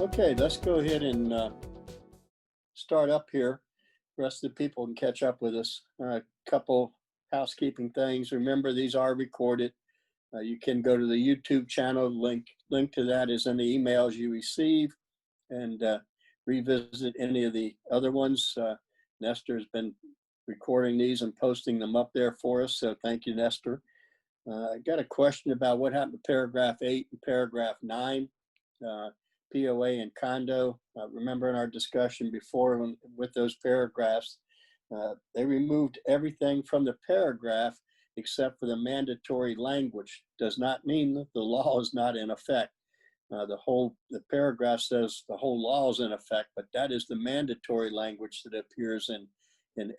Okay, let's go ahead and start up here. The rest of the people can catch up with us. A couple housekeeping things. Remember, these are recorded. You can go to the YouTube channel. Link to that is in the emails you receive, and revisit any of the other ones. Nestor has been recording these and posting them up there for us, so thank you, Nestor. I got a question about what happened to paragraph 8 and paragraph 9. POA and condo. Remember in our discussion before with those paragraphs, they removed everything from the paragraph except for the mandatory language. Does not mean that the law is not in effect. The paragraph says the whole law is in effect, but that is the mandatory language that appears in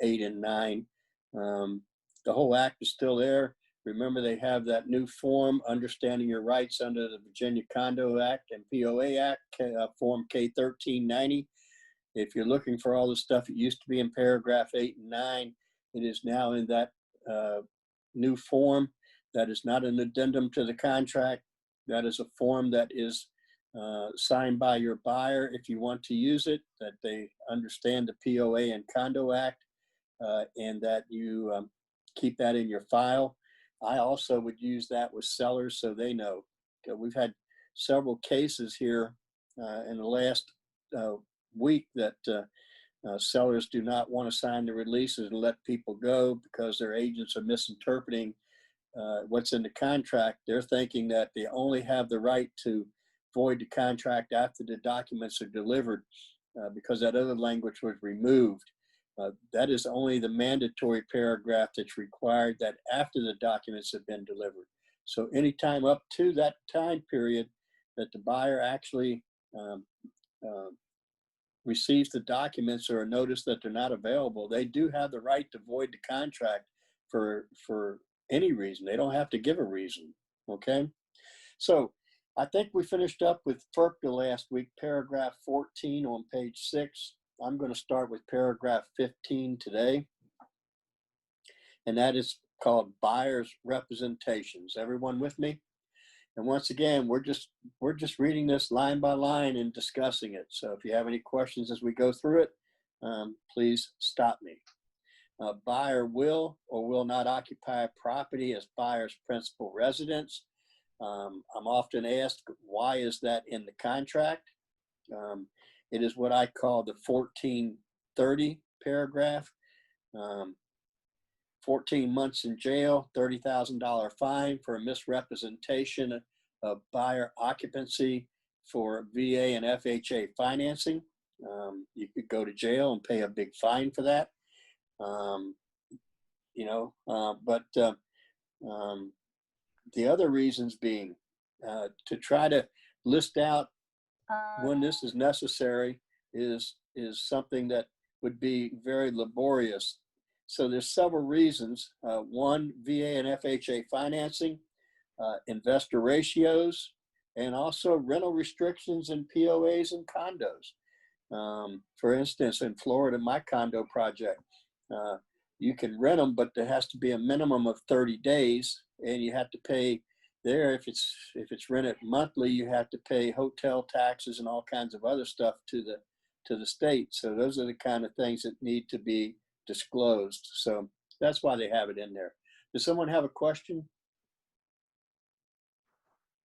8 and 9. The whole act is still there. Remember, they have that new form, Understanding Your Rights under the Virginia Condo Act and POA Act, Form K-1390. If you're looking for all the stuff that used to be in paragraph 8 and 9, it is now in that new form. That is not an addendum to the contract. That is a form that is signed by your buyer if you want to use it, that they understand the POA and Condo Act, and that you keep that in your file. I also would use that with sellers so they know. We've had several cases here in the last week that sellers do not want to sign the releases and let people go because their agents are misinterpreting what's in the contract. They're thinking that they only have the right to void the contract after the documents are delivered because that other language was removed. That is only the mandatory paragraph that's required, that after the documents have been delivered. So anytime up to that time period that the buyer actually receives the documents or a notice that they're not available, they do have the right to void the contract for any reason. They don't have to give a reason, okay? So I think we finished up with FERPA last week, paragraph 14 on page 6. I'm going to start with paragraph 15 today, and that is called buyer's representations. Everyone with me? And once again, we're just reading this line by line and discussing it. So if you have any questions as we go through it, please stop me. Buyer will or will not occupy a property as buyer's principal residence. I'm often asked, why is that in the contract? It is what I call the 1430 paragraph. 14 months in jail, $30,000 fine for a misrepresentation of buyer occupancy for VA and FHA financing. You could go to jail and pay a big fine for that. The other reasons being to try to list out when this is necessary is something that would be very laborious. So there's several reasons. One, VA and FHA financing, investor ratios, and also rental restrictions in POAs and condos. For instance, in Florida, my condo project, you can rent them, but there has to be a minimum of 30 days, and you have to pay there. If it's rented monthly, you have to pay hotel taxes and all kinds of other stuff to the state. So those are the kind of things that need to be disclosed. So that's why they have it in there. Does someone have a question?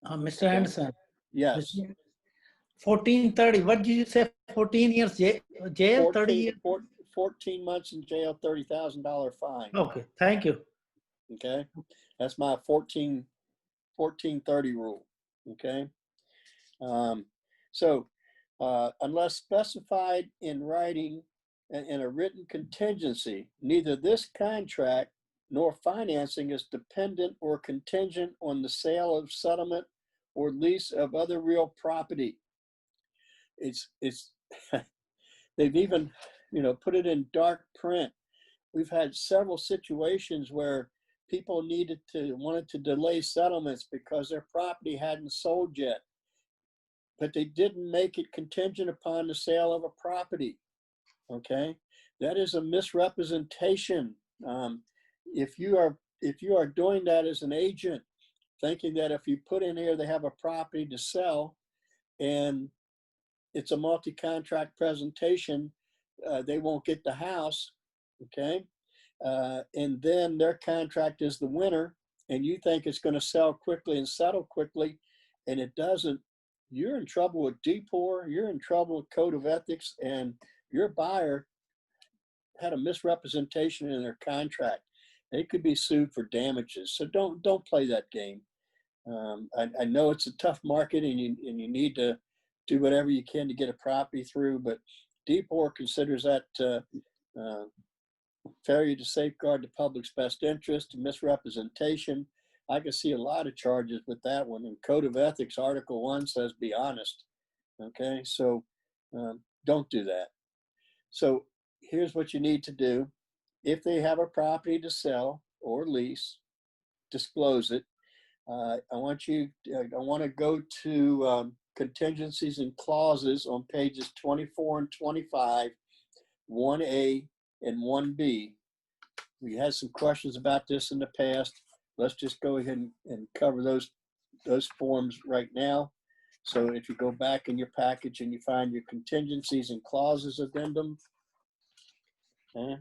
Mr. Anderson. Yes. 1430. What did you say? 14 years jail, 30 years? 14 months in jail, $30,000 fine. Okay, thank you. Okay, that's my 1430 rule. Okay, unless specified in writing in a written contingency, neither this contract nor financing is dependent or contingent on the sale of settlement or lease of other real property. It's they've even put it in dark print. We've had several situations where people wanted to delay settlements because their property hadn't sold yet, but they didn't make it contingent upon the sale of a property. Okay, that is a misrepresentation. If you are doing that as an agent, thinking that if you put in here they have a property to sell and it's a multi-contract presentation, they won't get the house. Okay, and then their contract is the winner, and you think it's going to sell quickly and settle quickly, and it doesn't. You're in trouble with DPOR, you're in trouble with Code of Ethics, and your buyer had a misrepresentation in their contract. They could be sued for damages. So don't play that game. I know it's a tough market, and you need to do whatever you can to get a property through, but DPOR considers that failure to safeguard the public's best interest, misrepresentation. I can see a lot of charges with that one. And Code of Ethics, Article 1 says be honest. Okay, so don't do that. So here's what you need to do. If they have a property to sell or lease, disclose it. I want to go to contingencies and clauses on pages 24 and 25, 1A and 1B. We had some questions about this in the past. Let's just go ahead and cover those forms right now. So if you go back in your package and you find your contingencies and clauses addendum, okay,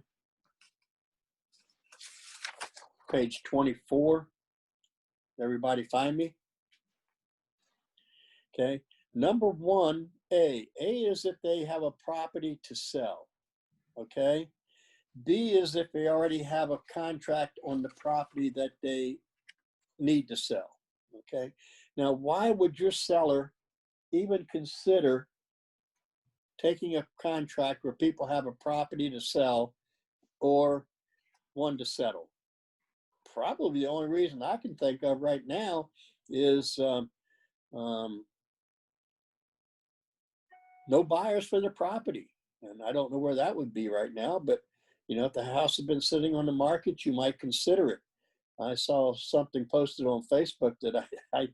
page 24. Everybody find me? Okay. Number 1A. A is if they have a property to sell. Okay. B is if they already have a contract on the property that they need to sell. Okay. Now, why would your seller even consider taking a contract where people have a property to sell or one to settle? Probably the only reason I can think of right now is no buyers for the property. And I don't know where that would be right now, but you know, if the house has been sitting on the market, you might consider it. I saw something posted on Facebook that I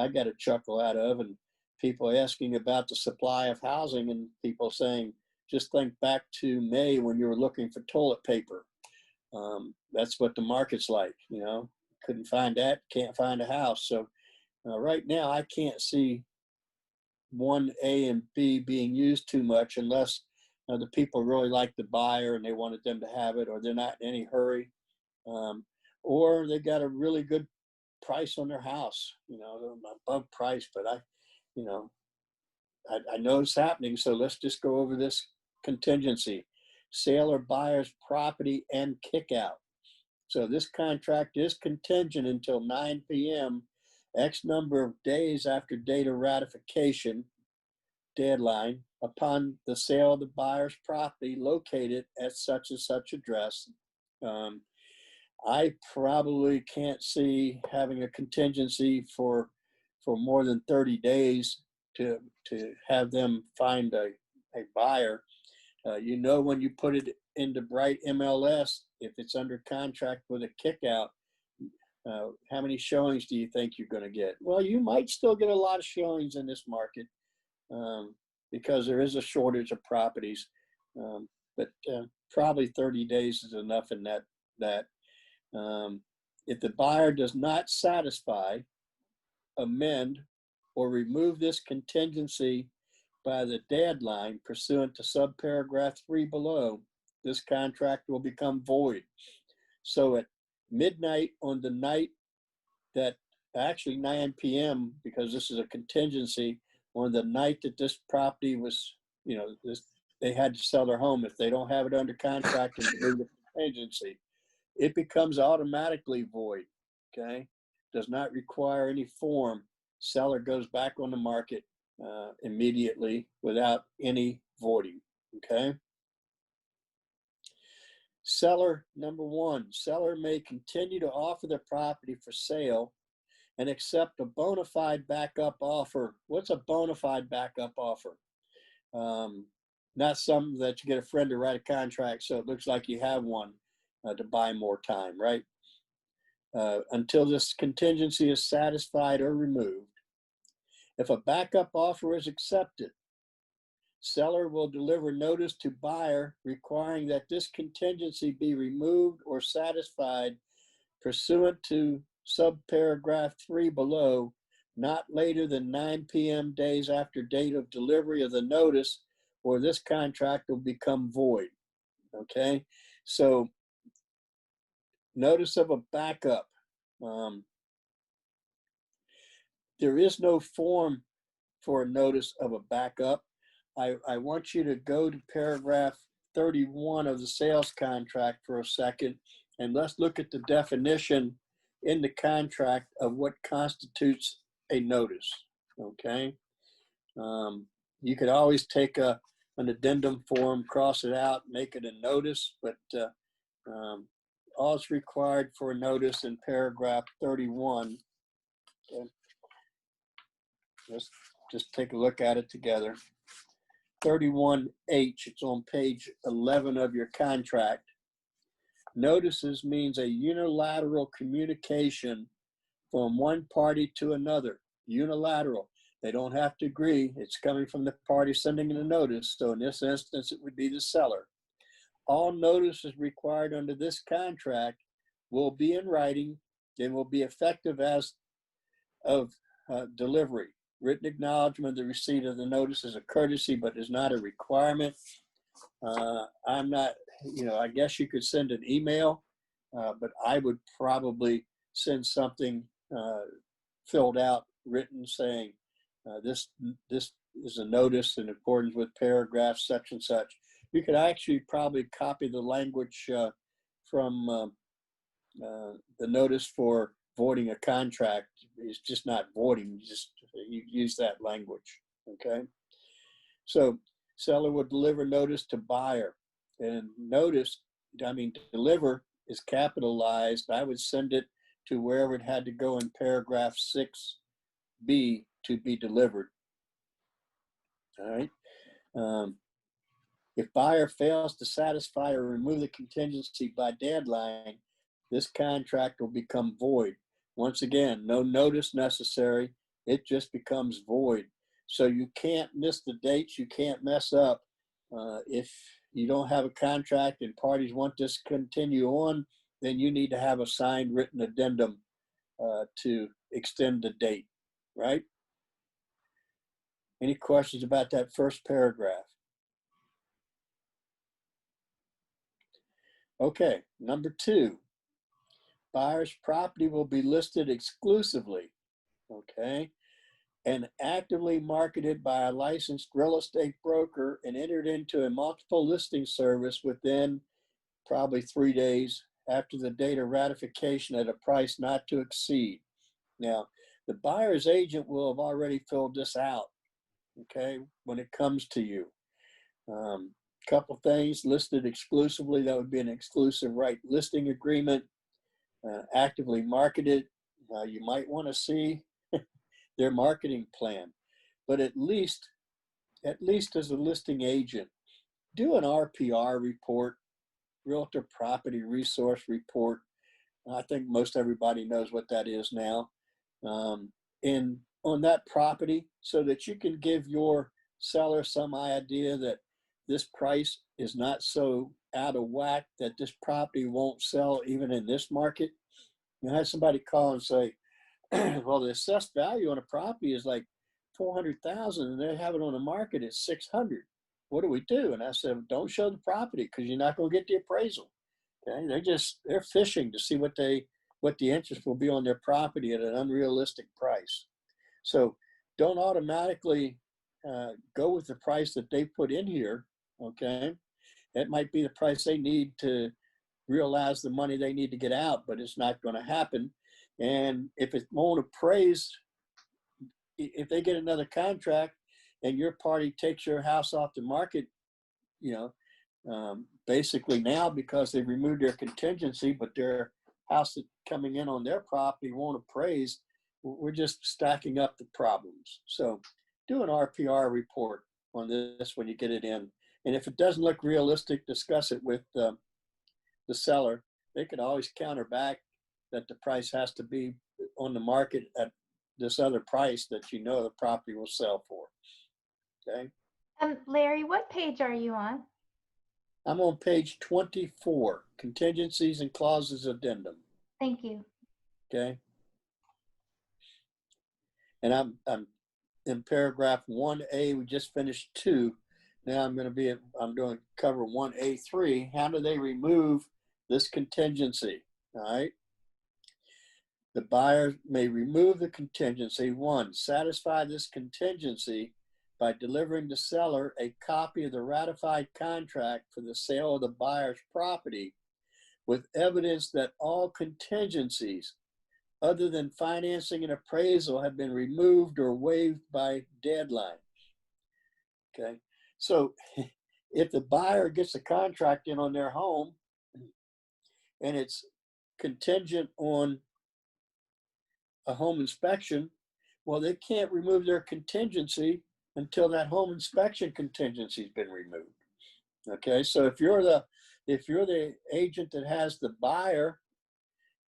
got a chuckle out of, and people asking about the supply of housing, and people saying, just think back to May when you were looking for toilet paper. That's what the market's like, you know, couldn't find that, can't find a house. So right now I can't see 1A and B being used too much unless the people really like the buyer and they wanted them to have it, or they're not in any hurry, or they got a really good price on their house, you know, they're above price, but I know it's happening. So let's just go over this contingency: sale or buyer's property and kick out. So this contract is contingent until 9 p.m. X number of days after date of ratification deadline upon the sale of the buyer's property located at such and such address. I probably can't see having a contingency for more than 30 days to have them find a buyer. You know, when you put it into Bright MLS, if it's under contract with a kickout, how many showings do you think you're going to get? Well, you might still get a lot of showings in this market because there is a shortage of properties, but probably 30 days is enough in that. If the buyer does not satisfy, amend, or remove this contingency by the deadline pursuant to subparagraph 3 below, this contract will become void. So at midnight on the night that, actually 9 p.m., because this is a contingency, on the night that this property was, you know, they had to sell their home. If they don't have it under contract and remove the contingency, it becomes automatically void. Okay, does not require any form. Seller goes back on the market immediately without any voiding. Okay. Seller, number 1, seller may continue to offer the property for sale and accept a bona fide backup offer. What's a bona fide backup offer? Not something that you get a friend to write a contract so it looks like you have one to buy more time, right? until this contingency is satisfied or removed. If a backup offer is accepted, seller will deliver notice to buyer requiring that this contingency be removed or satisfied pursuant to subparagraph 3 below, not later than 9 p.m. days after date of delivery of the notice, or this contract will become void. Okay, so notice of a backup. There is no form for a notice of a backup. I want you to go to paragraph 31 of the sales contract for a second, and let's look at the definition in the contract of what constitutes a notice, okay? You could always take an addendum form, cross it out, make it a notice, but all it's required for a notice in paragraph 31, okay? Let's just take a look at it together. 31H, it's on page 11 of your contract. Notices means a unilateral communication from one party to another. Unilateral. They don't have to agree. It's coming from the party sending the notice. So in this instance, it would be the seller. All notices required under this contract will be in writing and will be effective as of delivery. Written acknowledgement of the receipt of the notice is a courtesy, but is not a requirement. I'm not, I guess you could send an email, but I would probably send something filled out, written, saying this is a notice in accordance with paragraph such and such. You could actually probably copy the language from the notice for voiding a contract. It's just not voiding, you use that language, okay? So seller will deliver notice to buyer, and deliver is capitalized. I would send it to wherever it had to go in paragraph 6B to be delivered, all right? If buyer fails to satisfy or remove the contingency by deadline, this contract will become void. Once again, no notice necessary. It just becomes void. So you can't miss the dates. You can't mess up. If you don't have a contract and parties want this to continue on, then you need to have a signed written addendum to extend the date, right? Any questions about that first paragraph? Okay, number 2. Buyer's property will be listed exclusively, okay, and actively marketed by a licensed real estate broker and entered into a multiple listing service within probably 3 days after the date of ratification at a price not to exceed. Now, the buyer's agent will have already filled this out, okay, when it comes to you. Couple things listed exclusively, that would be an exclusive right listing agreement. Actively marketed, you might want to see their marketing plan, but at least as a listing agent, do an RPR report, Realtor Property Resource Report. I think most everybody knows what that is now. And on that property, so that you can give your seller some idea that this price is not so out of whack that this property won't sell even in this market. You had somebody call and say, well, the assessed value on a property is like 400,000 and they have it on the market at 600. What do we do? And I said, don't show the property because you're not going to get the appraisal. Okay, they're fishing to see what the interest will be on their property at an unrealistic price. So don't automatically go with the price that they put in here. Okay, that might be the price they need to realize the money they need to get out, but it's not going to happen. And if it won't appraise, if they get another contract and your party takes your house off the market, basically now because they've removed their contingency, but their house that's coming in on their property won't appraise, we're just stacking up the problems. So do an RPR report on this when you get it in. And if it doesn't look realistic, discuss it with the seller. They could always counter back that the price has to be on the market at this other price that you know the property will sell for. Okay. Larry, what page are you on? I'm on page 24, Contingencies and Clauses Addendum. Thank you. Okay. And I'm in paragraph 1A. We just finished 2. Now I'm doing cover 1A3. How do they remove this contingency? All right. The buyer may remove the contingency. 1, satisfy this contingency by delivering the seller a copy of the ratified contract for the sale of the buyer's property with evidence that all contingencies other than financing and appraisal have been removed or waived by deadline. Okay, so if the buyer gets a contract in on their home and it's contingent on a home inspection, well, they can't remove their contingency until that home inspection contingency has been removed. Okay, so if you're the agent that has the buyer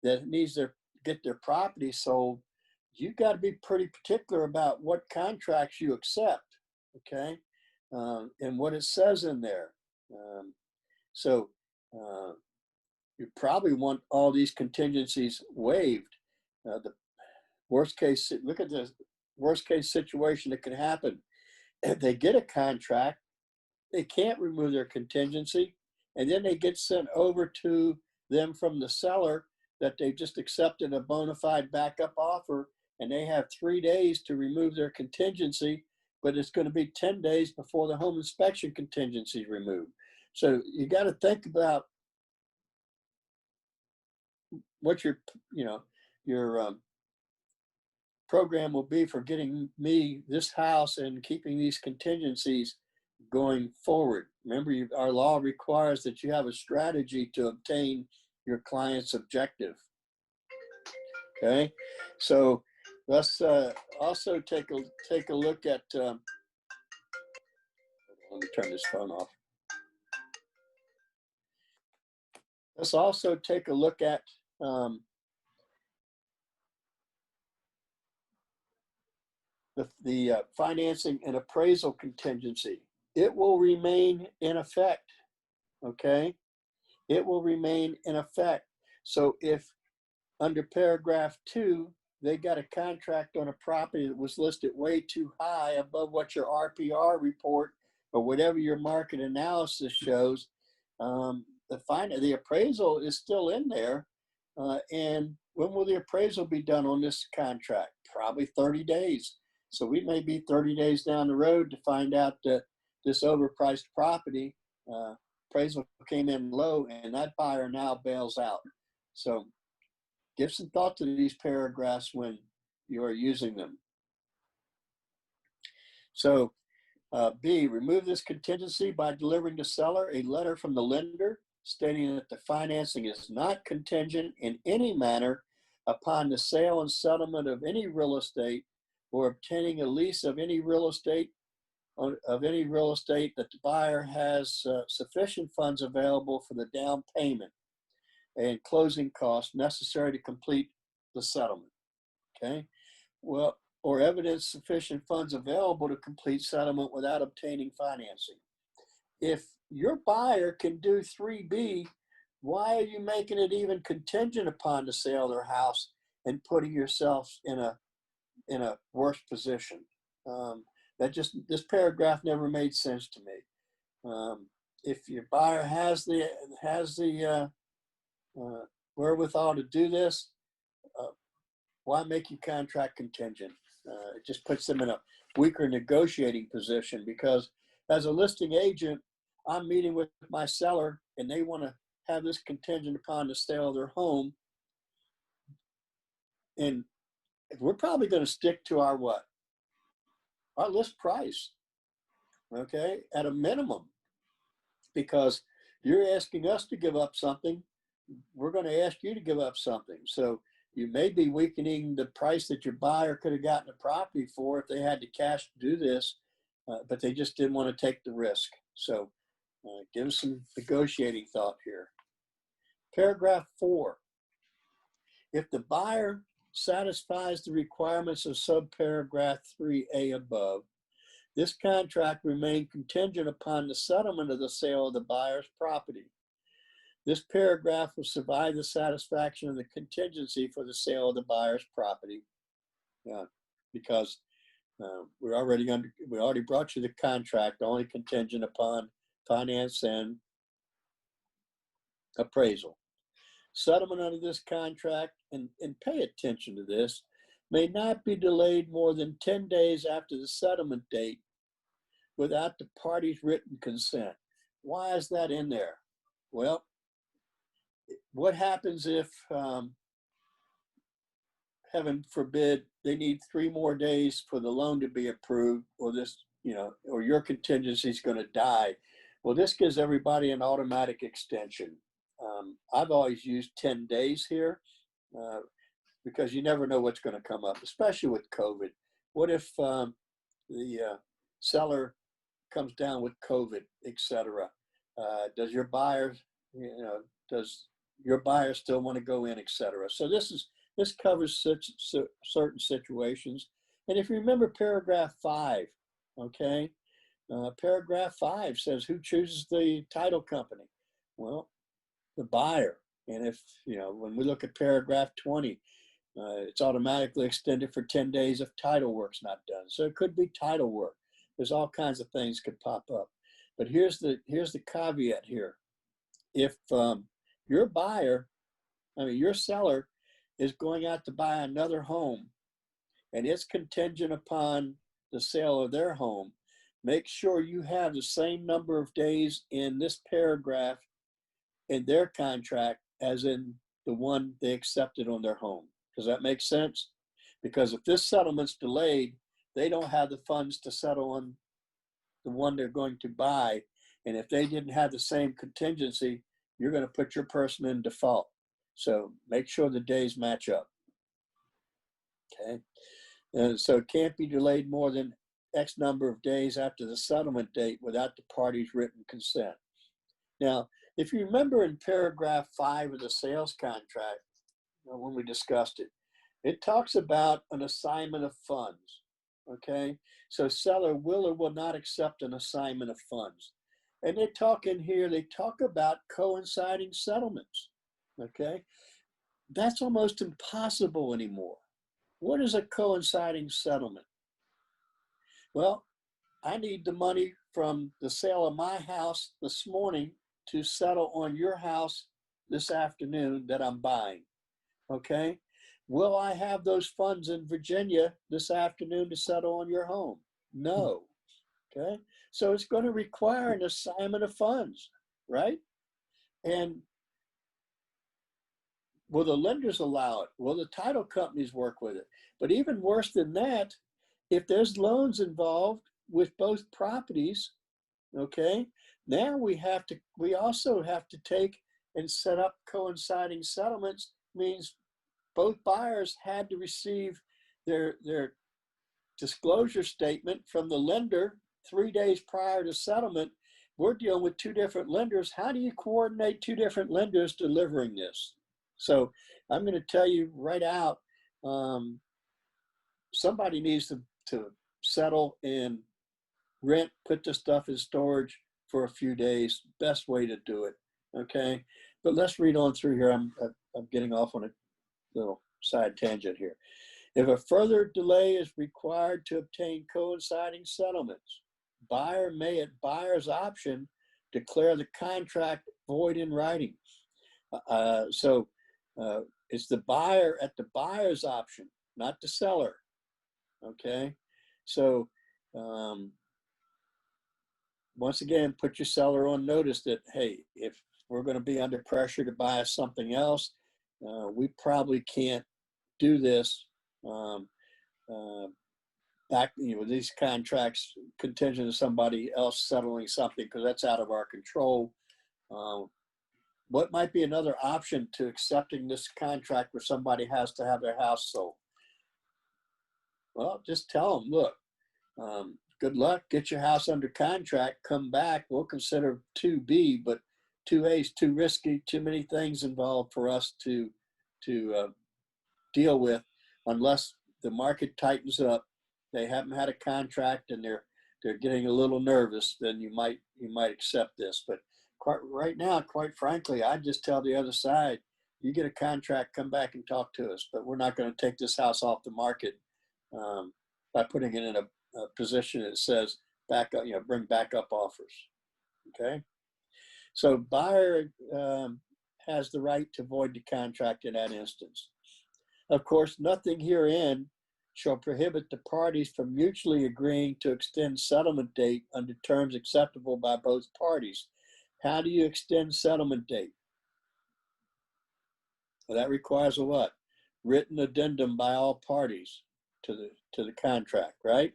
that needs to get their property sold, you've got to be pretty particular about what contracts you accept, okay, and what it says in there. So you probably want all these contingencies waived. The worst case, look at the worst case situation that could happen. If they get a contract, they can't remove their contingency, and then they get sent over to them from the seller that they just accepted a bona fide backup offer, and they have 3 days to remove their contingency, but it's going to be 10 days before the home inspection contingency is removed. So you got to think about what your program will be for getting me this house and keeping these contingencies going forward. Remember, our law requires that you have a strategy to obtain your client's objective. Okay, so let's also take a look at. Let me turn this phone off. Let's also take a look at the financing and appraisal contingency. It will remain in effect. Okay, it will remain in effect. So if under paragraph 2, they got a contract on a property that was listed way too high above what your RPR report or whatever your market analysis shows, the appraisal is still in there. And when will the appraisal be done on this contract? Probably 30 days. So we may be 30 days down the road to find out that this overpriced property appraisal came in low and that buyer now bails out. So give some thought to these paragraphs when you are using them. So B, remove this contingency by delivering the seller a letter from the lender stating that the financing is not contingent in any manner upon the sale and settlement of any real estate or obtaining a lease of any real estate that the buyer has sufficient funds available for the down payment and closing costs necessary to complete the settlement. Okay, well, or evidence sufficient funds available to complete settlement without obtaining financing. If your buyer can do 3B, why are you making it even contingent upon the sale of their house and putting yourself in a worse position? This paragraph never made sense to me. If your buyer has the wherewithal to do this, why make your contract contingent? It just puts them in a weaker negotiating position, because as a listing agent, I'm meeting with my seller and they want to have this contingent upon the sale of their home. And we're probably going to stick to our what? Our list price, okay, at a minimum, because you're asking us to give up something. We're going to ask you to give up something. So you may be weakening the price that your buyer could have gotten the property for if they had the cash to do this, but they just didn't want to take the risk. So give us some negotiating thought here. Paragraph 4. if the buyer satisfies the requirements of subparagraph 3A above, this contract remains contingent upon the settlement of the sale of the buyer's property. This paragraph will survive the satisfaction of the contingency for the sale of the buyer's property, because we already brought you the contract, only contingent upon finance and appraisal. Settlement under this contract, and pay attention to this, may not be delayed more than 10 days after the settlement date without the party's written consent. Why is that in there? Well, what happens if, heaven forbid, they need 3 more days for the loan to be approved, or this, or your contingency is going to die? Well, this gives everybody an automatic extension. I've always used 10 days here because you never know what's going to come up, especially with COVID. What if the seller comes down with COVID, etc.? Does your buyer, does your buyer still want to go in, etc.? So this covers certain situations. And if you remember paragraph 5, okay, paragraph 5 says who chooses the title company? Well, the buyer. And if, when we look at paragraph 20, it's automatically extended for 10 days if title work's not done. So it could be title work. There's all kinds of things could pop up. But here's the caveat here. If your seller is going out to buy another home and it's contingent upon the sale of their home, make sure you have the same number of days in this paragraph in their contract as in the one they accepted on their home. Does that make sense? Because if this settlement's delayed, they don't have the funds to settle on the one they're going to buy. And if they didn't have the same contingency, you're going to put your person in default. So make sure the days match up. Okay. And so it can't be delayed more than X number of days after the settlement date without the party's written consent. Now, if you remember in paragraph 5 of the sales contract, when we discussed it, it talks about an assignment of funds. Okay. So seller will or will not accept an assignment of funds. And they talk in here, they talk about coinciding settlements. Okay. That's almost impossible anymore. What is a coinciding settlement? Well, I need the money from the sale of my house this morning to settle on your house this afternoon that I'm buying. Okay. Will I have those funds in Virginia this afternoon to settle on your home? No. Okay. So it's going to require an assignment of funds, right? And will the lenders allow it? Will the title companies work with it? But even worse than that, if there's loans involved with both properties, okay, now we also have to take and set up coinciding settlements. Means both buyers had to receive their disclosure statement from the lender 3 days prior to settlement. We're dealing with 2 different lenders. How do you coordinate 2 different lenders delivering this? So I'm going to tell you right out, somebody needs to settle and rent, put the stuff in storage for a few days. Best way to do it. Okay. But let's read on through here. I'm getting off on a little side tangent here. If a further delay is required to obtain coinciding settlements, buyer may at buyer's option declare the contract void in writing. So it's the buyer at the buyer's option, not the seller. Okay. So once again, put your seller on notice that, hey, if we're going to be under pressure to buy something else, we probably can't do this back, these contracts contingent on somebody else settling something, because that's out of our control. What might be another option to accepting this contract where somebody has to have their house sold? Well, just tell them, look, good luck, get your house under contract, come back, we'll consider 2B, but 2A is too risky, too many things involved for us to deal with unless the market tightens up. They haven't had a contract and they're getting a little nervous, then you might accept this. But right now, quite frankly, I just tell the other side, you get a contract, come back and talk to us. But we're not going to take this house off the market by putting it in a position that says back up, bring backup offers. Okay. So buyer has the right to void the contract in that instance. Of course, nothing herein shall prohibit the parties from mutually agreeing to extend settlement date under terms acceptable by both parties. How do you extend settlement date? Well, that requires a what? Written addendum by all parties to the contract, right?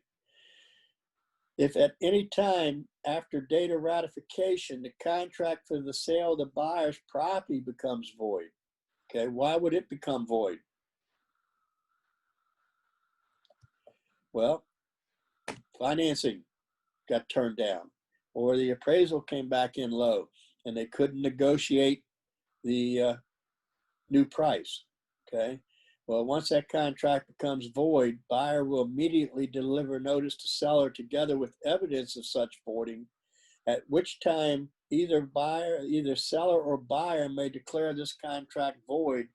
If at any time after date of ratification, the contract for the sale of the buyer's property becomes void, okay, why would it become void? Well, financing got turned down, or the appraisal came back in low and they couldn't negotiate the new price, okay? Well, once that contract becomes void, buyer will immediately deliver notice to seller together with evidence of such voiding, at which time either seller or buyer may declare this contract void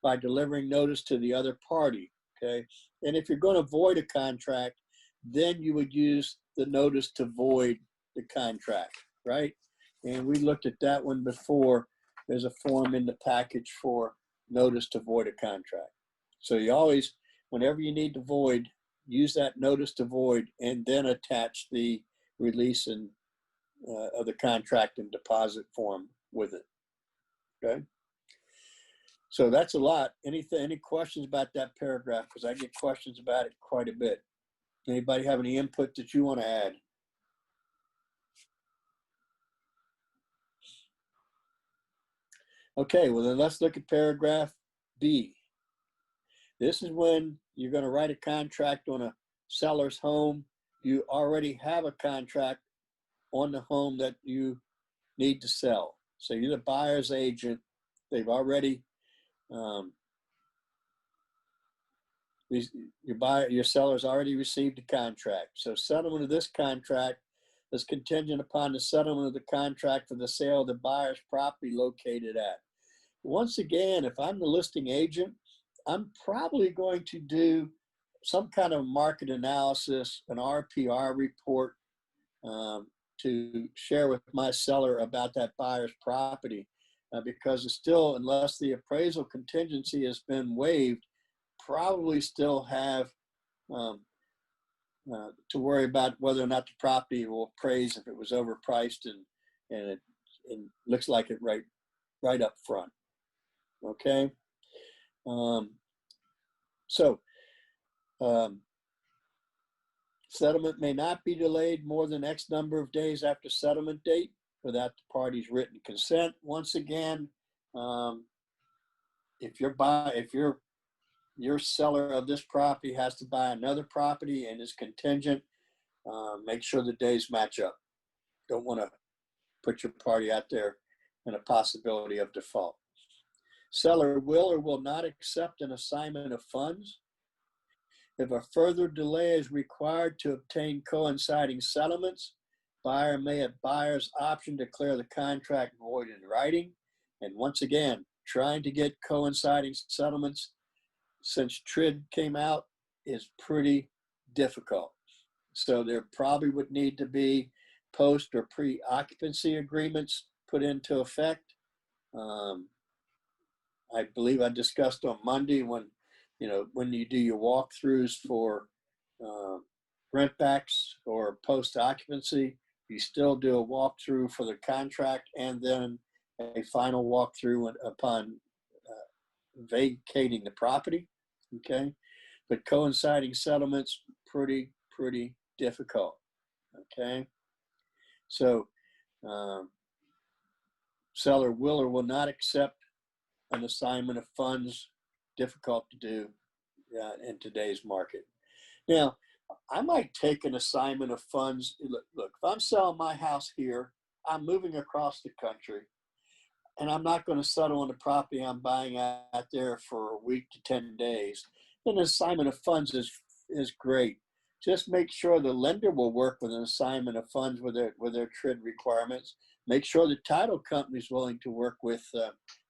by delivering notice to the other party, okay? And if you're going to void a contract, then you would use the notice to void the contract, right? And we looked at that one before. There's a form in the package for notice to void a contract. So you always, whenever you need to void, use that notice to void and then attach the release and of the contract and deposit form with it, okay? So that's a lot. Any questions about that paragraph? Because I get questions about it quite a bit. Anybody have any input that you want to add? Okay, well then let's look at paragraph B. This is when you're going to write a contract on a seller's home. You already have a contract on the home that you need to sell. So you're the buyer's agent. They've already, your seller's already received a contract. So settlement of this contract is contingent upon the settlement of the contract for the sale of the buyer's property located at. Once again, if I'm the listing agent, I'm probably going to do some kind of market analysis, an RPR report to share with my seller about that buyer's property because it's still, unless the appraisal contingency has been waived, probably still have to worry about whether or not the property will appraise if it was overpriced and it looks like it right up front. Okay. Settlement may not be delayed more than X number of days after settlement date without the party's written consent. Once again, if your seller of this property has to buy another property and is contingent, make sure the days match up. Don't want to put your party out there in a possibility of default. Seller will or will not accept an assignment of funds. If a further delay is required to obtain coinciding settlements, buyer may at buyer's option declare the contract void in writing. And once again, trying to get coinciding settlements since TRID came out is pretty difficult. So there probably would need to be post or pre-occupancy agreements put into effect. I believe I discussed on Monday when you do your walkthroughs for rent backs or post occupancy, you still do a walkthrough for the contract and then a final walkthrough upon vacating the property. Okay, but coinciding settlements pretty difficult. Okay, so seller will or will not accept an assignment of funds. Difficult to do in today's market. Now, I might take an assignment of funds. Look, if I'm selling my house here, I'm moving across the country. and I'm not going to settle on the property I'm buying out there for a week to 10 days, then an assignment of funds is great. Just make sure the lender will work with an assignment of funds with their TRID requirements. Make sure the title company is willing to work with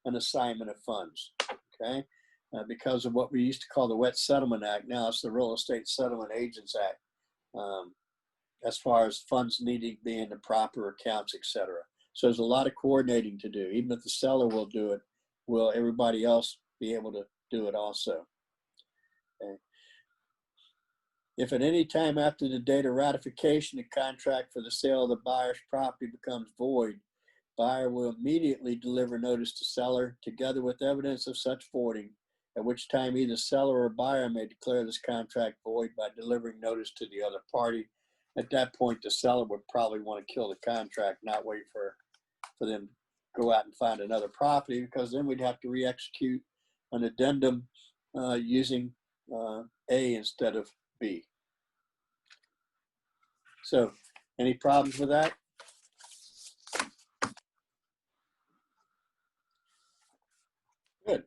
an assignment of funds, okay? Because of what we used to call the Wet Settlement Act. Now it's the Real Estate Settlement Agents Act, as far as funds needing to be in the proper accounts, etc. So there's a lot of coordinating to do. Even if the seller will do it, will everybody else be able to do it also? Okay. If at any time after the date of ratification, the contract for the sale of the buyer's property becomes void, buyer will immediately deliver notice to seller together with evidence of such voiding, at which time either seller or buyer may declare this contract void by delivering notice to the other party. At that point, the seller would probably want to kill the contract, not wait for them to go out and find another property, because then we'd have to re-execute an addendum using A instead of B. So, any problems with that? Good.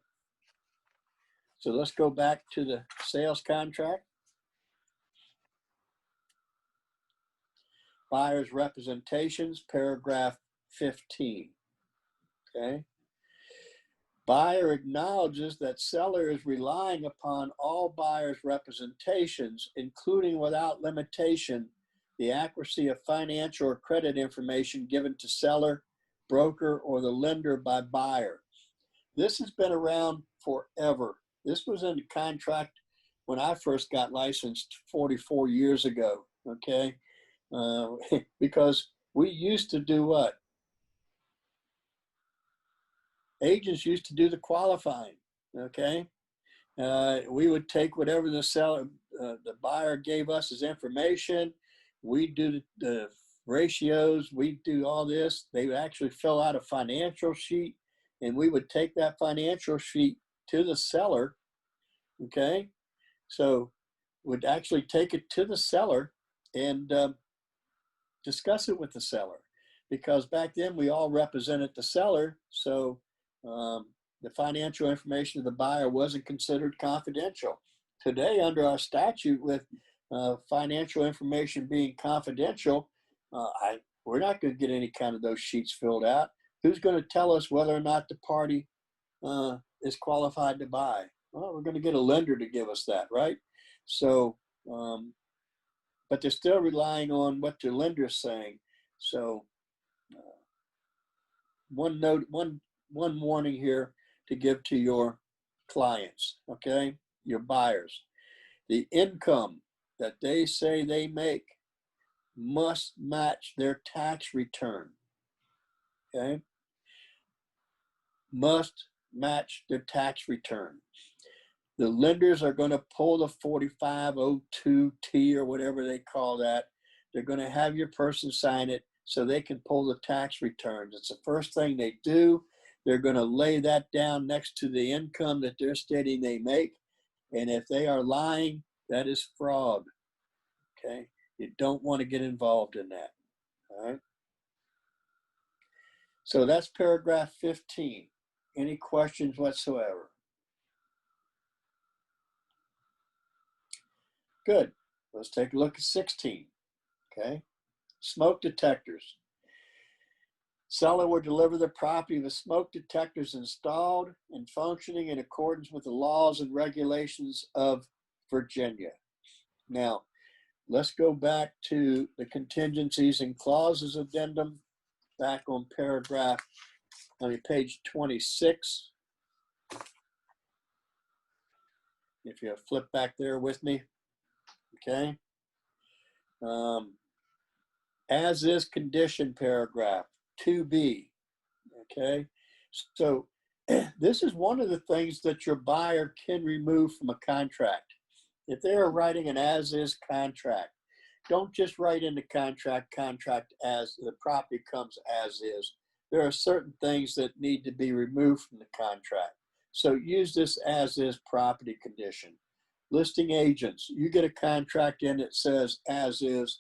So let's go back to the sales contract. Buyer's representations, paragraph 15. Okay. Buyer acknowledges that seller is relying upon all buyer's representations, including without limitation, the accuracy of financial or credit information given to seller, broker, or the lender by buyer. This has been around forever. This was in the contract when I first got licensed 44 years ago, okay? Because we used to do what? Agents used to do the qualifying, okay? We would take whatever the seller, the buyer gave us as information. We do the ratios, we do all this. They would actually fill out a financial sheet, and we would take that financial sheet to the seller, okay? So would actually take it to the seller and discuss it with the seller, because back then we all represented the seller. So the financial information of the buyer wasn't considered confidential. Today, under our statute with financial information being confidential, we're not going to get any kind of those sheets filled out. Who's going to tell us whether or not the party is qualified to buy? Well, we're going to get a lender to give us that, right? So, but they're still relying on what the lender's saying. So, one warning here to give to your clients, okay, your buyers. The income that they say they make must match their tax return, okay? Must match their tax return. The lenders are going to pull the 4502T or whatever they call that. They're going to have your person sign it so they can pull the tax returns. It's the first thing they do. They're going to lay that down next to the income that they're stating they make. And if they are lying, that is fraud, okay? You don't want to get involved in that, all right? So that's paragraph 15. Any questions whatsoever? Good. Let's take a look at 16, okay? Smoke detectors. Seller will deliver the property with smoke detectors installed and functioning in accordance with the laws and regulations of Virginia. Now, let's go back to the contingencies and clauses addendum, back on page 26. If you flip back there with me, okay? As is condition paragraph 2B, okay? So this is one of the things that your buyer can remove from a contract. If they are writing an as-is contract, don't just write in the contract as the property comes as is. There are certain things that need to be removed from the contract. So use this as-is property condition. Listing agents, you get a contract in that says as is.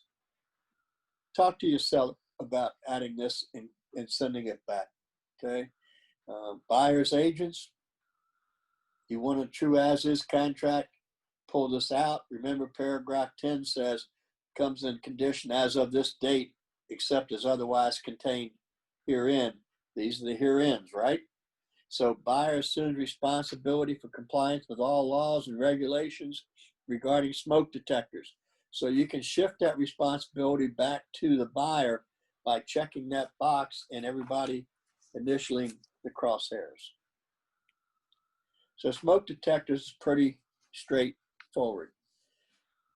Talk to your seller about adding this and sending it back, okay? Buyer's agents, you want a true as-is contract, pull this out. Remember, paragraph 10 says, comes in condition as of this date, except as otherwise contained herein. These are the herein's, right? So buyer assumes responsibility for compliance with all laws and regulations regarding smoke detectors. So you can shift that responsibility back to the buyer by checking that box and everybody initialing the crosshairs. So smoke detectors is pretty straightforward.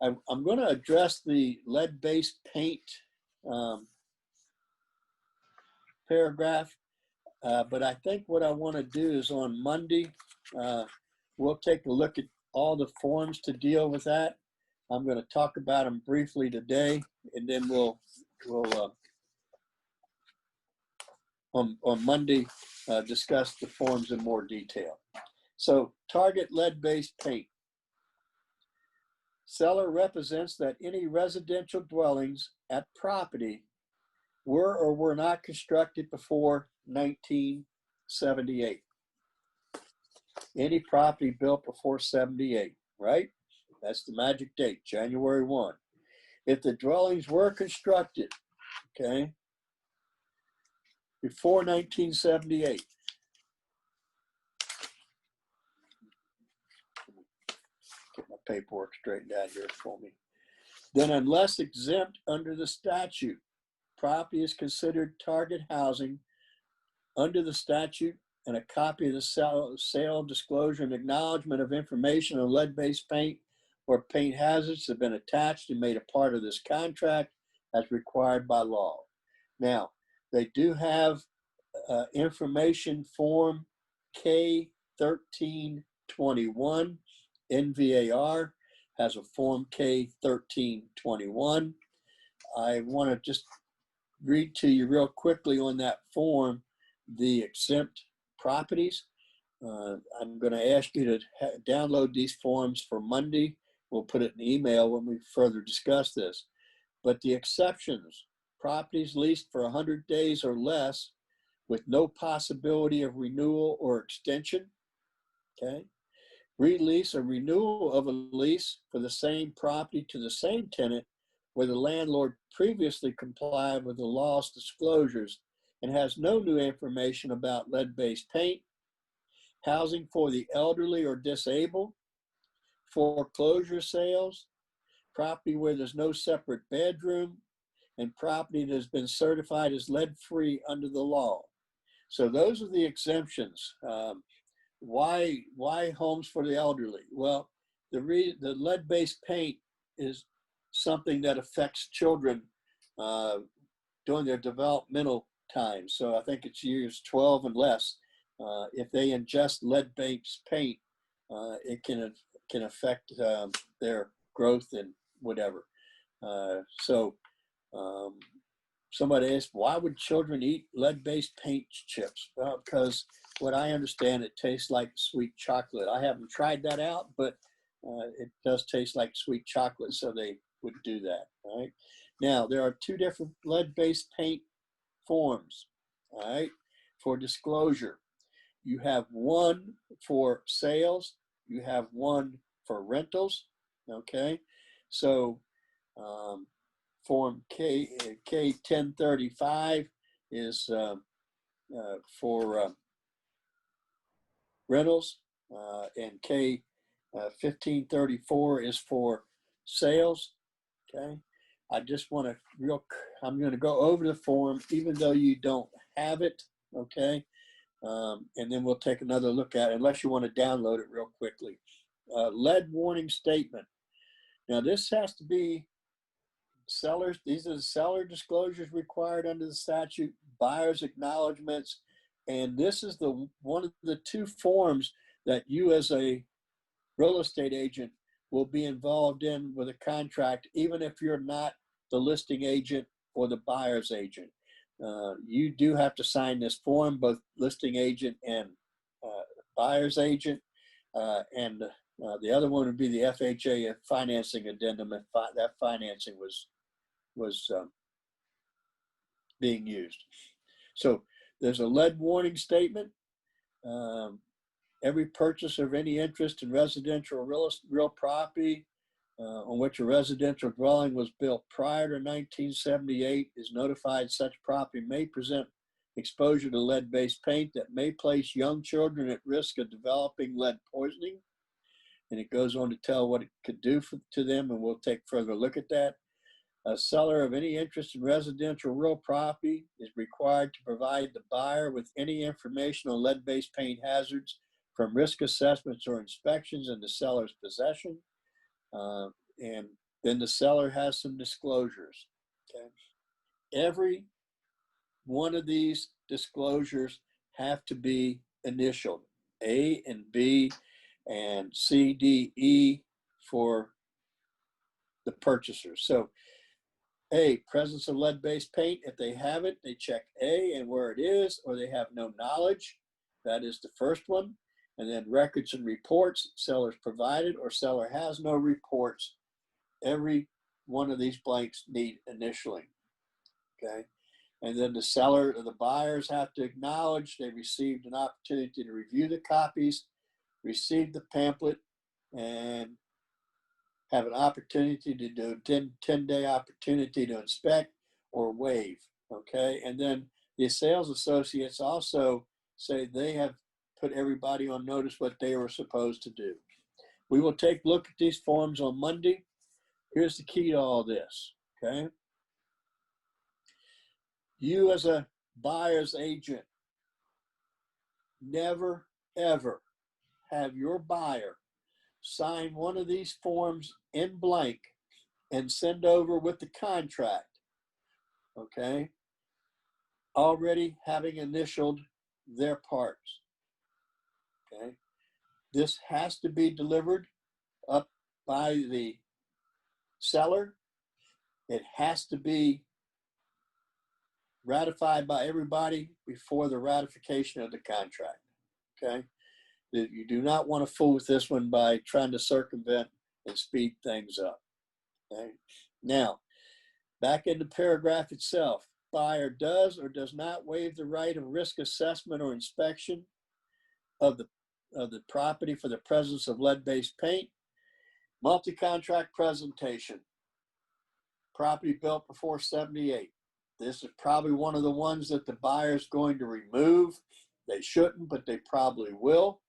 I'm going to address the lead-based paint paragraph, but I think what I want to do is on Monday, we'll take a look at all the forms to deal with that. I'm going to talk about them briefly today, and then we'll on Monday discuss the forms in more detail. So target lead-based paint. Seller represents that any residential dwellings at property were or were not constructed before 1978. Any property built before 78, right? That's the magic date, January 1. If the dwellings were constructed, okay, before 1978, get my paperwork straightened out here for me, then unless exempt under the statute, property is considered target housing under the statute, and a copy of the sale, disclosure, and acknowledgement of information on lead-based paint or paint hazards have been attached and made a part of this contract as required by law. Now, they do have information form K1321. NVAR has a form K1321. I want to just read to you real quickly on that form the exempt properties. I'm going to ask you to download these forms for Monday. We'll put it in email when we further discuss this. But the exceptions, properties leased for 100 days or less with no possibility of renewal or extension, okay? Release or renewal of a lease for the same property to the same tenant where the landlord previously complied with the law's disclosures and has no new information about lead-based paint, housing for the elderly or disabled, foreclosure sales, property where there's no separate bedroom, and property that has been certified as lead-free under the law. So those are the exemptions. Why homes for the elderly? Well, the lead-based paint is something that affects children during their developmental time. So I think it's years 12 and less. If they ingest lead-based paint, it can affect their growth and whatever. Somebody asked, why would children eat lead-based paint chips? Well, because what I understand, it tastes like sweet chocolate. I haven't tried that out, but it does taste like sweet chocolate, so they would do that, right? Now, there are two different lead-based paint forms, all right, for disclosure. You have one for sales, you have one for rentals, okay? So form K1035 is for rentals, and K1534 is for sales, okay? I just want to I'm going to go over the form, even though you don't have it, okay? And then we'll take another look at it, unless you want to download it real quickly. Lead warning statement. Now this has to be sellers. These are the seller disclosures required under the statute, buyer's acknowledgments, and this is one of the two forms that you as a real estate agent will be involved in with a contract, even if you're not the listing agent or the buyer's agent. You do have to sign this form, both listing agent and buyer's agent, and the other one would be the FHA financing addendum if that financing was being used. So there's a lead warning statement, Every purchase of any interest in residential real property on which a residential dwelling was built prior to 1978 is notified such property may present exposure to lead-based paint that may place young children at risk of developing lead poisoning. And it goes on to tell what it could do to them, and we'll take further look at that. A seller of any interest in residential real property is required to provide the buyer with any information on lead-based paint hazards from risk assessments or inspections in the seller's possession. And then the seller has some disclosures. Okay. Every one of these disclosures have to be initialed, A and B and C, D, E for the purchasers. So A, presence of lead-based paint. If they have it, they check A and where it is, or they have no knowledge. That is the first one. And then records and reports, sellers provided or seller has no reports. Every one of these blanks need initialing, okay? And then the seller or the buyers have to acknowledge they received an opportunity to review the copies, receive the pamphlet, and have an opportunity to do a 10-day opportunity to inspect or waive, okay? And then the sales associates also say they have put everybody on notice what they were supposed to do. We will take a look at these forms on Monday. Here's the key to all this, okay? You as a buyer's agent, never, ever have your buyer sign one of these forms in blank and send over with the contract, okay? Already having initialed their parts, okay? This has to be delivered up by the seller. It has to be ratified by everybody before the ratification of the contract, okay? You do not want to fool with this one by trying to circumvent and speed things up, okay? Now, back in the paragraph itself, buyer does or does not waive the right of risk assessment or inspection of the property for the presence of lead-based paint. Multi-contract presentation. Property built before 78. This is probably one of the ones that the buyer's going to remove. They shouldn't, but they probably will.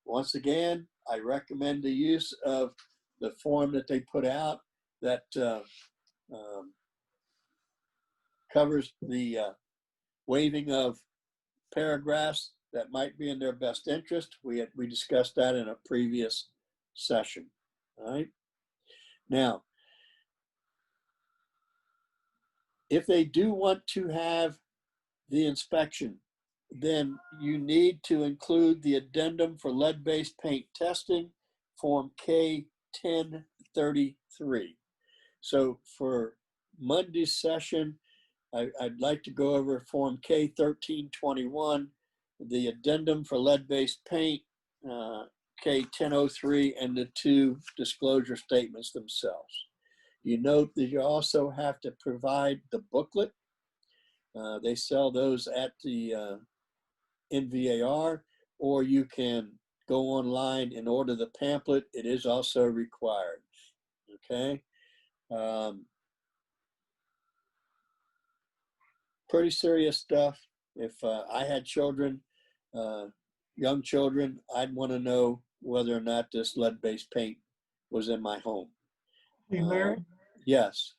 Once again, I recommend the use of the form that they put out that covers the waiving of paragraphs that might be in their best interest. We discussed that in a previous session. All right. Now, if they do want to have the inspection, then you need to include the addendum for lead-based paint testing, Form K1033. So for Monday's session, I'd like to go over Form K1321, the addendum for lead-based paint, K1003, and the two disclosure statements themselves. You note that you also have to provide the booklet. They sell those at the NVAR, or you can go online and order the pamphlet. It is also required, okay? Pretty serious stuff. If I had children, young children, I'd want to know whether or not this lead-based paint was in my home. Hey, Larry, Yes.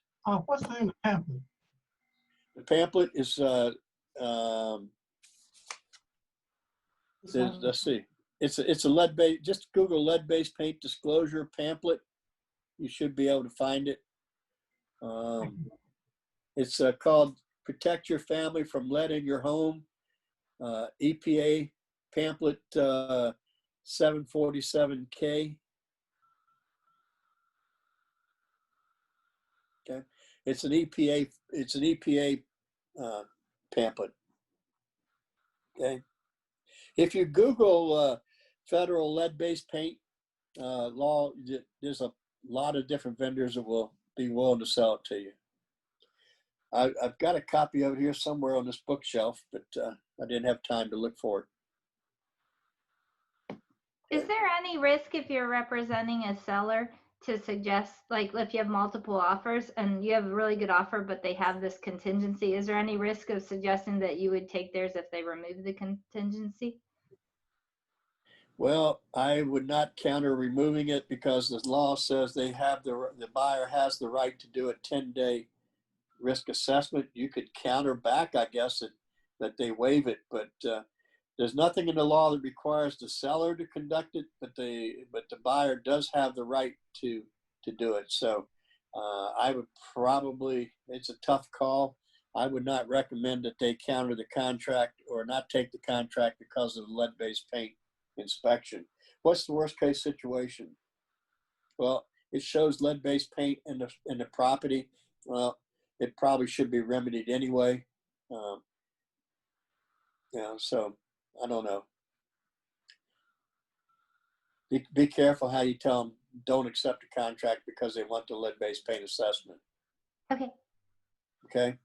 what's the name of the pamphlet? The pamphlet is, let's see. It's a lead-based, just Google lead-based paint disclosure pamphlet. You should be able to find it. It's called Protect Your Family from Lead in Your Home, EPA pamphlet 747K. Okay, it's an EPA pamphlet. Okay, if you Google federal lead-based paint law, there's a lot of different vendors that will be willing to sell it to you. I've got a copy of it here somewhere on this bookshelf, but I didn't have time to look for it. Is there any risk if you're representing a seller to suggest, like if you have multiple offers and you have a really good offer, but they have this contingency, is there any risk of suggesting that you would take theirs if they remove the contingency? Well, I would not counter removing it because the law says they have the buyer has the right to do a 10-day risk assessment. You could counter back, I guess, that they waive it, but there's nothing in the law that requires the seller to conduct it, but the buyer does have the right to do it. So I would probably, it's a tough call. I would not recommend that they counter the contract or not take the contract because of the lead-based paint inspection. What's the worst case situation? Well, it shows lead-based paint in the property. Well, it probably should be remedied anyway. So I don't know. Be careful how you tell them don't accept a contract because they want the lead-based paint assessment. Okay. Okay.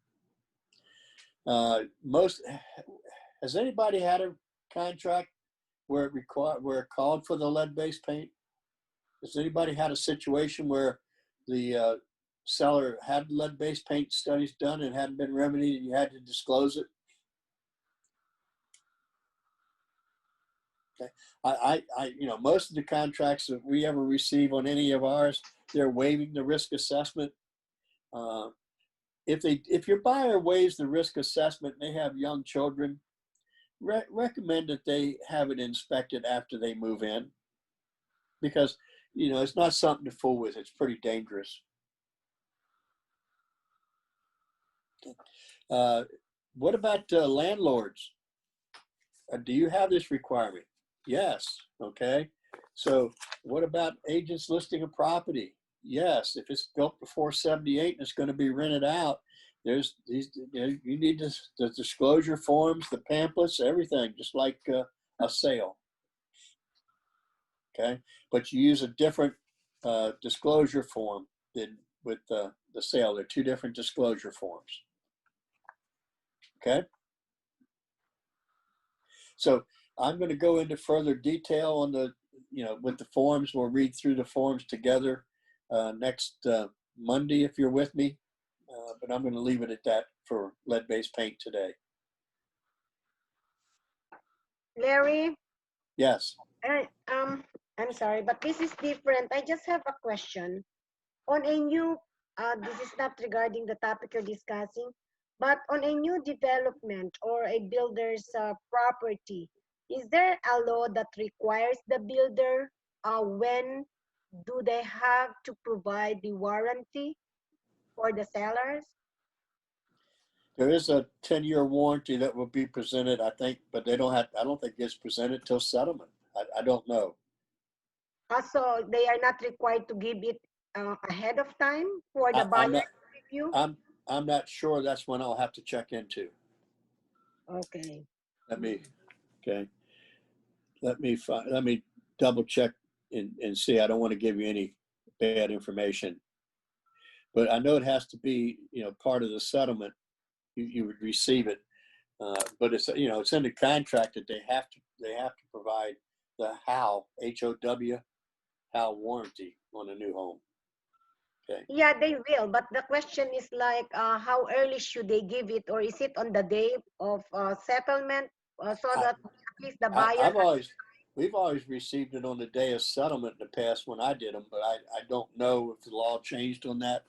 Has anybody had a contract where it called for the lead-based paint? Has anybody had a situation where the seller had lead-based paint studies done and hadn't been remedied and you had to disclose it? Okay. Most of the contracts that we ever receive on any of ours, they're waiving the risk assessment. If your buyer waives the risk assessment and they have young children, recommend that they have it inspected after they move in, because it's not something to fool with. It's pretty dangerous. What about landlords? Do you have this requirement? Yes. Okay. So what about agents listing a property? Yes. If it's built before 78 and it's going to be rented out, there's these, you need the disclosure forms, the pamphlets, everything, just like a sale. Okay. But you use a different disclosure form than with the sale. They're two different disclosure forms. Okay. So I'm going to go into further detail on with the forms. We'll read through the forms together next Monday if you're with me. But I'm going to leave it at that for lead-based paint today. Larry, Yes. I'm sorry, but this is different. I just have a question. On a new, this is not regarding the topic you're discussing, but on a new development or a builder's property, is there a law that requires the builder, when do they have to provide the warranty for the sellers? There is a 10-year warranty that will be presented, I think, but I don't think it's presented till settlement. I don't know. So they are not required to give it ahead of time for the buyer to review? I'm not sure. That's one I'll have to check into. Okay. Let me double check and see. I don't want to give you any bad information, but I know it has to be, part of the settlement. You would receive it, but it's it's in the contract that they have to provide the HOW warranty on a new home. Okay. Yeah, they will, but the question is like, how early should they give it, or is it on the day of settlement, so that at least the buyer? We've always received it on the day of settlement in the past when I did them, but I don't know if the law changed on that,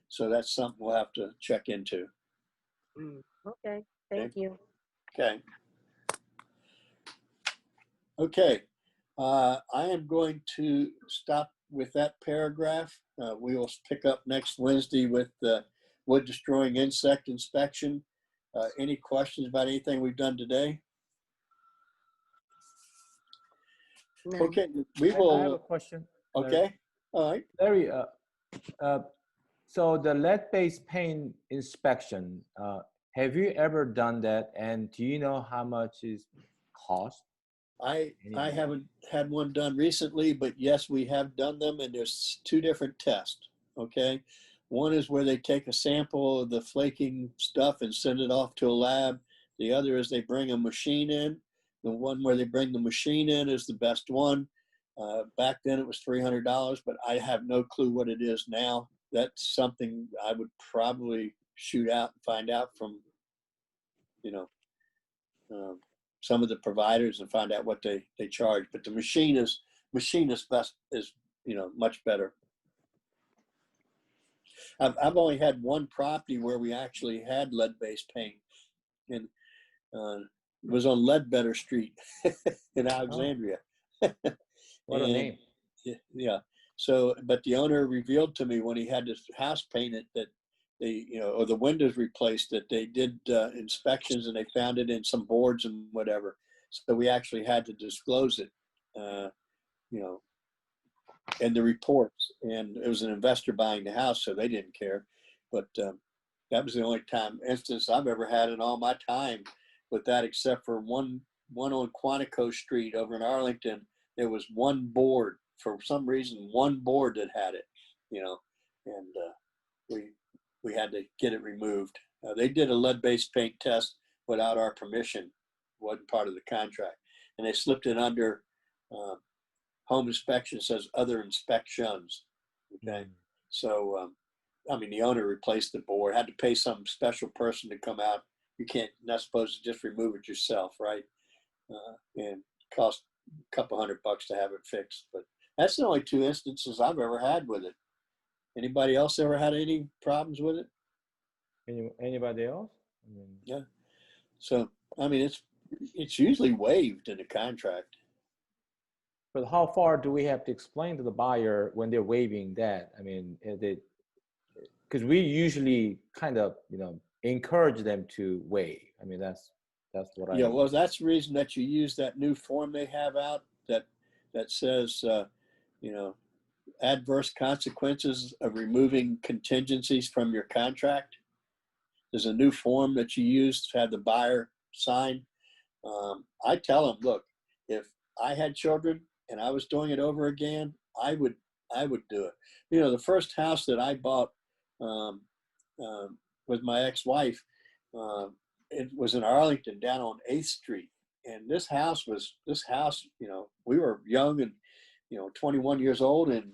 so that's something we'll have to check into. Okay, thank you. Okay. Okay. I am going to stop with that paragraph. We will pick up next Wednesday with the wood destroying insect inspection. Any questions about anything we've done today? No. Okay, we I have a will. question. Okay, all right. Larry, so the lead-based paint inspection, have you ever done that? And do you know how much it cost? I haven't had one done recently, but yes, we have done them, and there's two different tests. Okay, one is where they take a sample of the flaking stuff and send it off to a lab. The other is they bring a machine in. The one where they bring the machine in is the best one. Back then it was $300, but I have no clue what it is now. That's something I would probably shoot out and find out from, some of the providers and find out what they charge. But the machine is best, is, much better. I've only had one property where we actually had lead-based paint, and it was on Ledbetter Street in Alexandria. What a name. Yeah. So, but the owner revealed to me when he had this house painted that they, or the windows replaced, that they did inspections and they found it in some boards and whatever. So we actually had to disclose it, in the reports. And it was an investor buying the house, so they didn't care. But that was the only instance I've ever had in all my time with that, except for one on Quantico Street over in Arlington. There was one board, for some reason, one board that had it, and we had to get it removed. They did a lead-based paint test without our permission. Wasn't part of the contract, and they slipped it under home inspection, says other inspections. Okay, so the owner replaced the board, had to pay some special person to come out. You're not supposed to just remove it yourself, right? And cost a couple $100 to have it fixed. But that's the only two instances I've ever had with it. Anybody else ever had any problems with it? Anybody else? Yeah. So it's usually waived in the contract. But how far do we have to explain to the buyer when they're waiving that? Because we usually kind of, encourage them to waive. That's what I. Yeah, well, that's the reason that you use that new form they have out that says, adverse consequences of removing contingencies from your contract. There's a new form that you use to have the buyer sign. I tell them, look, if I had children and I was doing it over again, I would do it. The first house that I bought with my ex-wife, it was in Arlington down on 8th Street. And this house, we were young and, 21 years old, and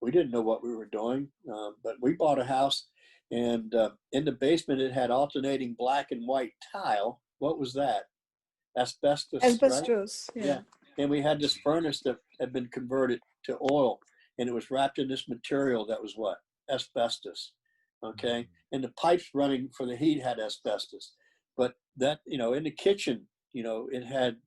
we didn't know what we were doing. But we bought a house, and in the basement, it had alternating black and white tile. What was that? Asbestos. Asbestos, Right? yeah. Yeah. And we had this furnace that had been converted to oil, and it was wrapped in this material that was what? Asbestos. Okay. And the pipes running for the heat had asbestos. But that, in the kitchen, it had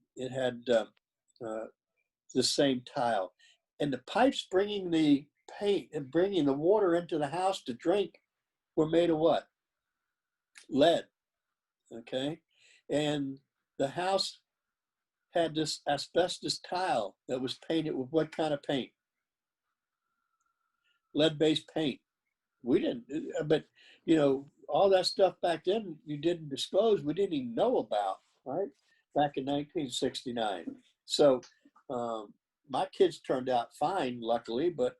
the same tile. And the pipes bringing the paint and bringing the water into the house to drink were made of what? Lead. Okay. And the house had this asbestos tile that was painted with what kind of paint? Lead-based paint. We didn't, but all that stuff back then you didn't disclose. We didn't even know about, right? Back in 1969. So my kids turned out fine, luckily. But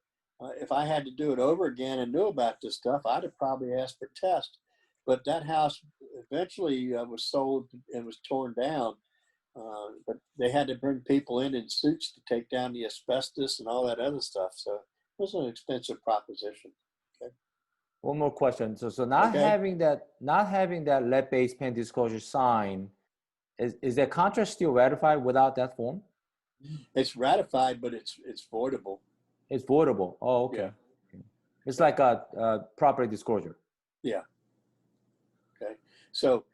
if I had to do it over again and knew about this stuff, I'd have probably asked for tests. But that house eventually was sold and was torn down. But they had to bring people in suits to take down the asbestos and all that other stuff. So it was an expensive proposition. Okay. One more question. So not having that lead-based paint disclosure sign, is that contract still ratified without that form? It's ratified, but it's voidable. It's voidable. Oh, okay. Yeah. It's like a property disclosure. Yeah. Okay. So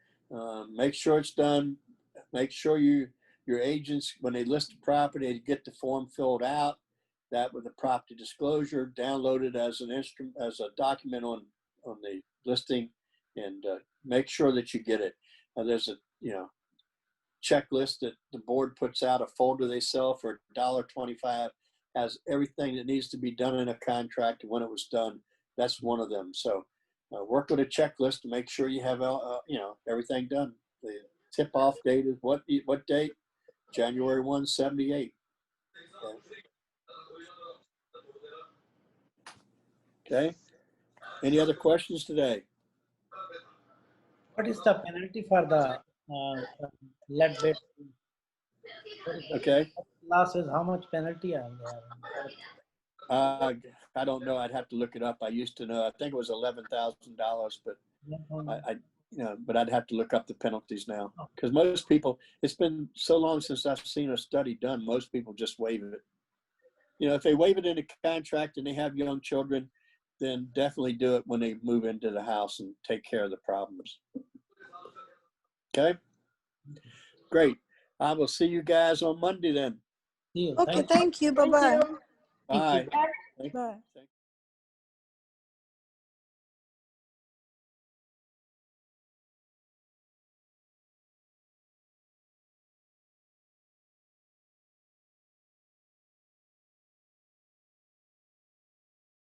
make sure it's done. Make sure your agents, when they list the property, they get the form filled out. That with the property disclosure, downloaded as a document on the listing, and make sure that you get it. There's a checklist that the board puts out, a folder they sell for $1.25, has everything that needs to be done in a contract and when it was done. That's one of them. So work with a checklist to make sure you have everything done. The tip-off date is what date? January 1, 78. Okay. Any other questions today? What is the penalty for the lead-based? Okay. losses, how much penalty are there? I don't know. I'd have to look it up. I used to know. I think it was $11,000, but but I'd have to look up the penalties now because most people. It's been so long since I've seen a study done. Most people just waive it. If they waive it in a contract and they have young children, then definitely do it when they move into the house and take care of the problems. Okay. Great. I will see you guys on Monday then. See you. Okay, Thank you. thank you. Bye-bye. Thank you. Bye. Bye. Thank